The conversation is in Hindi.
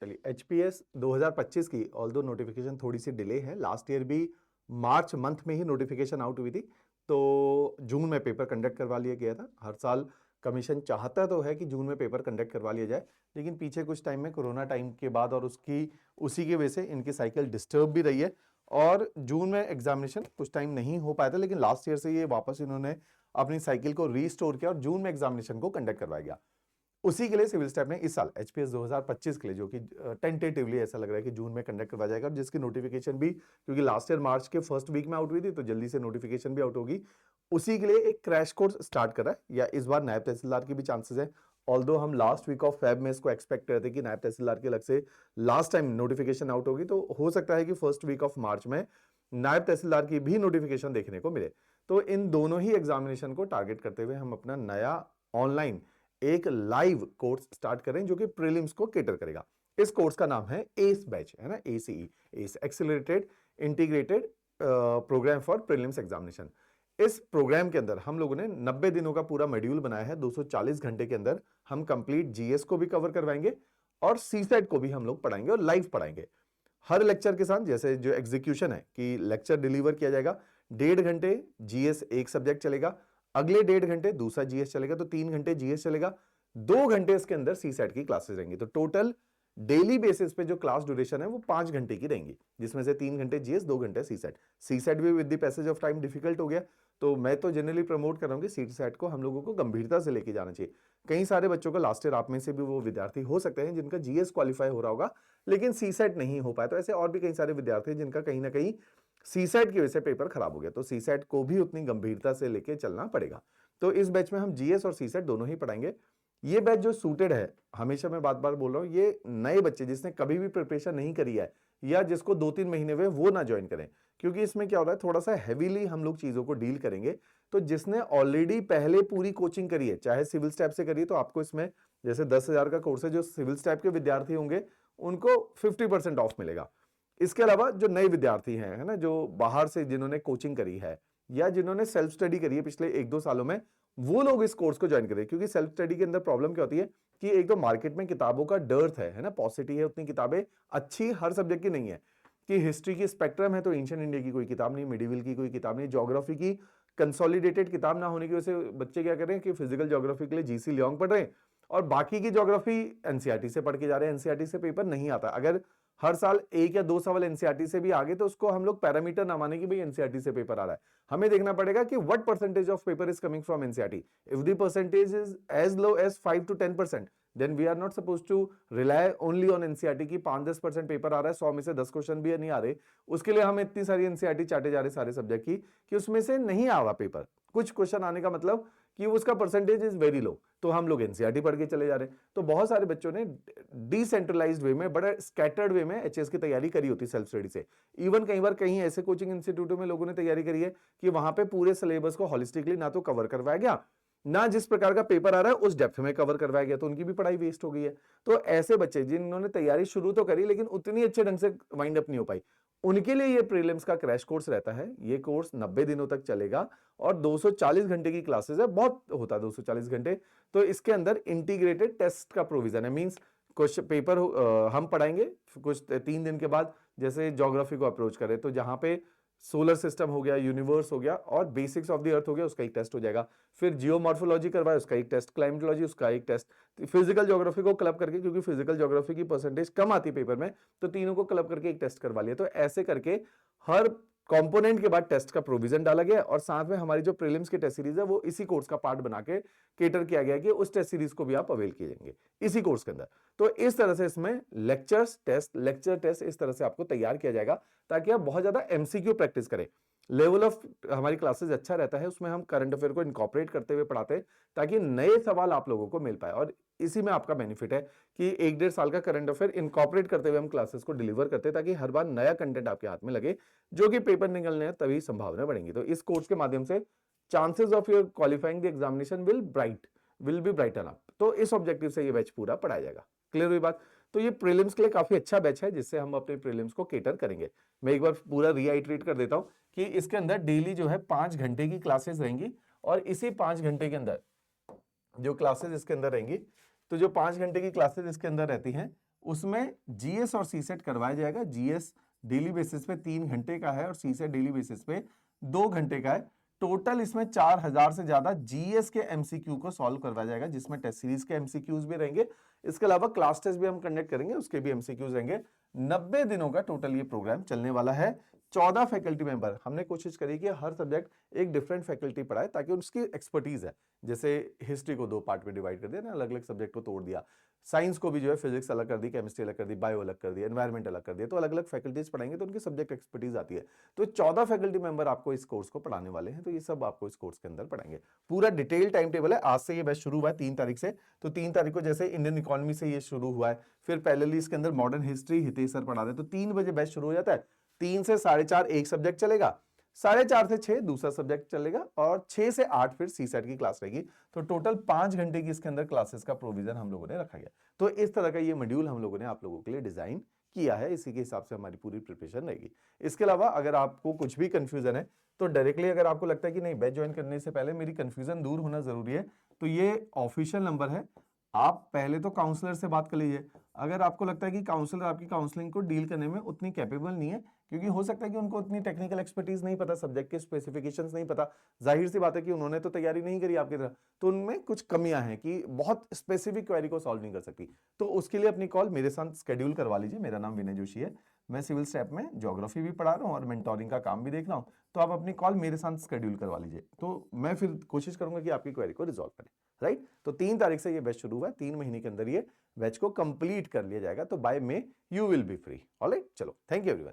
चलिए एचपीएस 2025 की ऑल्दो नोटिफिकेशन थोड़ी सी डिले है, लास्ट ईयर भी मार्च मंथ में ही नोटिफिकेशन आउट हुई थी, तो जून में पेपर कंडक्ट करवा लिया गया था। हर साल कमीशन चाहता तो है कि जून में पेपर कंडक्ट करवा लिया जाए, लेकिन पीछे कुछ टाइम में कोरोना टाइम के बाद और उसी की वजह से इनकी साइकिल डिस्टर्ब भी रही है और जून में एग्जामिनेशन कुछ टाइम नहीं हो पाया था, लेकिन लास्ट ईयर से ये वापस इन्होंने अपनी साइकिल को रीस्टोर किया और जून में एग्जामिनेशन को कंडक्ट करवाया गया। उसी के लिए सिविल स्टाफ ने इस साल एचपीएस 2025 के लिए, जो कि टेंटेटिवली ऐसा लग रहा है कि जून में कंडक्ट करवाया जाएगा, और जिसकी नोटिफिकेशन भी क्योंकि लास्ट ईयर मार्च के फर्स्ट वीक में आउट हुई थी तो जल्दी से नोटिफिकेशन भी आउट होगी, उसी के लिए एक क्रैश कोर्स स्टार्ट कर रहा है। या इस बार नायब तहसीलदार की भी चांसेस है, ऑल्दो हम लास्ट वीक ऑफ फेब में इसको एक्सपेक्ट करते कि नायब तहसीलदार के अलग से लास्ट टाइम नोटिफिकेशन आउट होगी, तो हो सकता है कि फर्स्ट वीक ऑफ मार्च में नायब तहसीलदार की भी नोटिफिकेशन देखने को मिले। तो इन दोनों ही एग्जामिनेशन को टारगेट करते हुए हम अपना नया ऑनलाइन एक लाइव कोर्स स्टार्ट करें जो कि प्रीलिम्स को केटर करेगा। इस कोर्स का नाम है एस बैच, है ना, ACE, ace accelerated integrated programme for prelims examination. इस प्रोग्राम के अंदर हम लोगों ने 90 दिनों का पूरा मॉड्यूल बनाया है। 240 घंटे के अंदर हम कंप्लीट जीएस को भी कवर करवाएंगे और सीसेट को भी हम लोग पढ़ाएंगे और लाइव पढ़ाएंगे। हर लेक्चर के साथ जैसे जो एग्जीक्यूशन है कि लेक्चर डिलीवर किया जाएगा, 1.5 घंटे जीएस एक सब्जेक्ट चलेगा, अगले 1.5 घंटे दूसरा जीएस चलेगा, तो 3 घंटे जीएस चलेगा, 2 घंटे इसके अंदर सीसेट की क्लासेस रहेंगी। तो टोटल डेली बेसिस पे जो क्लास ड्यूरेशन है वो 5 घंटे की रहेंगी, जिसमें से 3 घंटे जीएस, 2 घंटे सीसेट। सीसेट भी with the passage of time difficult हो गया, तो मैं तो जनरली प्रमोट कर रहा हूं कि सीसेट को हम लोगों को गंभीरता से लेके जाना चाहिए। कई सारे बच्चों को लास्ट ईयर आप में से भी वो विद्यार्थी हो सकते हैं जिनका जीएस क्वालिफाई हो रहा होगा लेकिन सीसेट नहीं हो पाया, तो ऐसे और भी कई सारे विद्यार्थी हैं जिनका कहीं ना कहीं सीसेट की वजह से पेपर खराब हो गया, तो सीसेट को भी उतनी गंभीरता से लेके चलना पड़ेगा। तो इस बैच में हम जीएस और सीसेट दोनों ही पढ़ाएंगे। ये बैच जो सूटेड है, हमेशा मैं बार बार बोल रहा हूं, ये नए बच्चे जिसने कभी भी प्रिपरेशन नहीं करी है या जिसको 2-3 महीने हुए वो ना ज्वाइन करें, क्योंकि इसमें क्या हो रहा है, थोड़ा सा हैवीली हम लोग चीजों को डील करेंगे। तो जिसने ऑलरेडी पहले पूरी कोचिंग करी है, चाहे सिविल स्टैप से करिए, तो आपको इसमें जैसे 10,000 का कोर्स है, जो सिविल स्टैप के विद्यार्थी होंगे उनको 50% ऑफ मिलेगा। इसके अलावा जो नए विद्यार्थी हैं, है ना, जो बाहर से जिन्होंने कोचिंग करी है या जिन्होंने सेल्फ स्टडी करी है पिछले 1-2 सालों में, वो लोग इस कोर्स को ज्वाइन करें। क्योंकि सेल्फ स्टडी के अंदर प्रॉब्लम क्या होती है कि एक तो मार्केट में किताबों का डर्थ है ना, पॉसिटी है, उतनी किताबें अच्छी हर सब्जेक्ट की नहीं है। कि हिस्ट्री की स्पेक्ट्रम है तो एंशिएंट इंडिया की कोई किताब नहीं, मिडिवल की कोई किताब नहीं, ज्योग्राफी की कंसोलिडेटेड किताब ना होने की वजह से बच्चे क्या कर रहे हैं कि फिजिकल ज्योग्राफी के लिए जीसी लियोंग पढ़ रहे हैं और बाकी की ज्योग्राफी एनसीईआरटी से पढ़ के जा रहे हैं। एनसीईआरटी से पेपर नहीं आता। अगर हर साल 1 या 2 सवाल एनसीईआरटी से भी आगे तो उसको हम लोग पैरामीटर ना माने कि भाई एनसीईआरटी से पेपर आ रहा है। हमें देखना पड़ेगा कि what percentage of paper is coming from NCERT. If the percentage is as low as 5 to 10%, then we are not suppose to rely only on NCERT की 5-10% पेपर आ रहा है, 100 में से 10 क्वेश्चन भी नहीं आ रहे, उसके लिए हम इतनी सारी एनसीईआरटी चाटे जा रहे सारे सब्जेक्ट की कि उसमें से नहीं आ रहा पेपर। कुछ क्वेश्चन आने का मतलब कि उसका परसेंटेज इज वेरी लो, तो हम लोग एनसीईआरटी पढ़ के चले जा रहे हैं। तो बहुत सारे बच्चों ने डिसेंट्रलाइज्ड वे में, बड़ा स्कैटर्ड वे में एचएस की तैयारी करी होती सेल्फ स्टडी से। इवन कई बार कहीं ऐसे कोचिंग इंस्टीट्यूटों में लोगों ने तैयारी करी है कि वहां पे पूरे सिलेबस को होलिस्टिकली ना तो कवर करवाया गया, ना जिस प्रकार का पेपर आ रहा है उस डेप्थ में कवर करवाया गया, तो उनकी भी पढ़ाई वेस्ट हो गई है। तो ऐसे बच्चे जिन्होंने तैयारी शुरू तो करी लेकिन उतनी अच्छे ढंग से वाइंड अप नहीं हो पाई, उनके लिए ये प्रीलिम्स का क्रैश कोर्स रहता है। ये कोर्स 90 दिनों तक चलेगा और 240 घंटे की क्लासेस है, बहुत होता है 240 घंटे। तो इसके अंदर इंटीग्रेटेड टेस्ट का प्रोविजन है, मींस क्वेश्चन पेपर हम पढ़ाएंगे कुछ 3 दिन के बाद। जैसे ज्योग्राफी को अप्रोच करें तो जहां पे सोलर सिस्टम हो गया, यूनिवर्स हो गया और बेसिक्स ऑफ द अर्थ हो गया, उसका एक टेस्ट हो जाएगा। फिर जियोमॉर्फोलॉजी करवाए, उसका एक टेस्ट, क्लाइमेटोलॉजी उसका एक टेस्ट, फिजिकल ज्योग्राफी को क्लब करके, क्योंकि फिजिकल ज्योग्राफी की परसेंटेज कम आती है पेपर में, तो तीनों को क्लब करके एक टेस्ट करवा लिया। तो ऐसे करके हर कंपोनेंट के बाद टेस्ट का प्रोविजन डाला गया और साथ में हमारी जो प्रीलिम्स की टेस्ट सीरीज है वो इसी कोर्स का पार्ट बना के केटर किया गया कि उस टेस्ट सीरीज को भी आप अवेल कीजिएंगे इसी कोर्स के अंदर। तो इस तरह से इसमें लेक्चर्स टेस्ट, लेक्चर टेस्ट इस तरह से आपको तैयार किया जाएगा ताकि आप बहुत ज्यादा एमसीक्यू प्रैक्टिस करें। लेवल ऑफ हमारी क्लासेस अच्छा रहता है, उसमें हम करंट अफेयर को इनकॉर्पोरेट करते हुए पढ़ाते हैं ताकि नए सवाल आप लोगों को मिल पाए, और इसी में आपका बेनिफिट है कि 1-1.5 साल का करंट अफेयर इनकॉर्पोरेट करते हुए हम क्लासेस को डिलीवर करते हैं ताकि हर बार नया कंटेंट आपके हाथ में लगे, जो कि पेपर निकलने हैं तभी संभावना बढ़ेंगी। तो इस कोर्स के माध्यम से chances of your qualifying the examination will be brighten up. तो इस ऑब्जेक्टिव से ये बैच पूरा पढ़ाया जाएगा। क्लियर हुई बात? तो ये प्रीलिम्स के लिए काफी अच्छा बैच है जिससे हम अपने प्रीलिम्स को केटर करेंगे। मैं एक बार पूरा रीआइटरेट कर देता हूं कि इसके अंदर डेली जो है 5 घंटे की क्लासेस रहेंगी और इसी 5 घंटे के अंदर जो क्लासेस इसके अंदर रहेंगी, तो जो 5 घंटे की क्लासेस इसके अंदर रहती हैं उसमें जीएस और सीसेट करवाया जाएगा। जीएस डेली बेसिस पे 3 घंटे का है और सीसेट डेली बेसिस पे 2 घंटे का है। टोटल इसमें 4000 से ज्यादा जीएस के एमसीक्यू को सॉल्व करवाया जाएगा, जिसमें टेस्ट सीरीज के एमसीक्यूज भी रहेंगे। इसके अलावा क्लास टेस्ट भी हम कंडक्ट करेंगे, उसके भी एमसीक्यूज रहेंगे। 90 दिनों का टोटल ये प्रोग्राम चलने वाला है। 14 फैकल्टी मेंबर, हमने कोशिश करी कि हर सब्जेक्ट एक डिफरेंट फैकल्टी पढ़ाए ताकि उसकी एक्सपर्टीज है। जैसे हिस्ट्री को 2 पार्ट में डिवाइड कर दिया ना, अलग अलग सब्जेक्ट को तोड़ दिया। साइंस को भी जो है फिजिक्स अलग कर दी, केमिस्ट्री अलग कर दी, बायो अलग कर दिया, एनवायरमेंट अलग कर दिया। तो अलग अलग फैकल्टीज पढ़ाएंगे तो उनकी सब्जेक्ट एक्सपर्टीज आती है। तो 14 फैकल्टी मेंबर आपको इस कोर्स को पढ़ाने वाले हैं, तो ये सब आपको इस कोर्स के अंदर पढ़ाएंगे। पूरा डिटेल टाइम टेबल है। आज से ये बैच शुरू हुआ है 3 तारीख से। तो 3 तारीख को जैसे इंडियन इकोनॉमी से ये शुरू हुआ है, फिर पैरेलली इसके अंदर मॉडर्न हिस्ट्री हितेश सर पढ़ा रहे हैं। तो 3 बजे बैच शुरू हो जाता है। 3 से 4:30 एक सब्जेक्ट चलेगा, 4:30 से 6 दूसरा सब्जेक्ट चलेगा और 6 से 8 फिर सीसेट की क्लास रहेगी। तो टोटल 5 घंटे की इसके अंदर क्लासेस का प्रोविजन हम लोगों ने रखा गया। तो इस तरह का ये मॉड्यूल हम लोगों ने आप लोगों के लिए डिजाइन किया है। इसी के हिसाब से हमारी पूरी प्रिपरेशन रहेगी। इसके अलावा अगर आपको कुछ भी कंफ्यूजन है तो डायरेक्टली अगर आपको लगता है कि नहीं, बैच ज्वाइन करने से पहले मेरी कंफ्यूजन दूर होना जरूरी है, तो ये ऑफिशियल नंबर है। आप पहले तो काउंसलर से बात कर लीजिए। अगर आपको लगता है कि काउंसलर आपकी काउंसलिंग को डील करने में उतनी कैपेबल नहीं है, क्योंकि हो सकता है कि उनको उतनी टेक्निकल एक्सपर्टीज नहीं पता, सब्जेक्ट के स्पेसिफिकेशंस नहीं पता। जाहिर सी बात है कि उन्होंने तो तैयारी नहीं करी आपकी तरह, तो उनमें कुछ कमियां हैं कि बहुत स्पेसिफिक क्वेरी को सॉल्व नहीं कर सकती। तो उसके लिए अपनी कॉल मेरे साथ शेड्यूल करवा लीजिए। मेरा नाम विनय जोशी है, मैं सिविल स्टेप में ज्योग्राफी भी पढ़ा रहा हूँ और मेंटोरिंग का काम भी देख रहा हूँ। तो आप अपनी कॉल मेरे साथ शेड्यूल करवा लीजिए, तो मैं फिर कोशिश करूंगा कि आपकी क्वेरी को रिजॉल्व करें। राइट, तो 3 तारीख से ये बैच शुरू हुआ है। 3 महीने के अंदर ये बैच को कंप्लीट कर लिया जाएगा। तो by May you will be free. Alright, चलो, थैंक यू एवरीवन।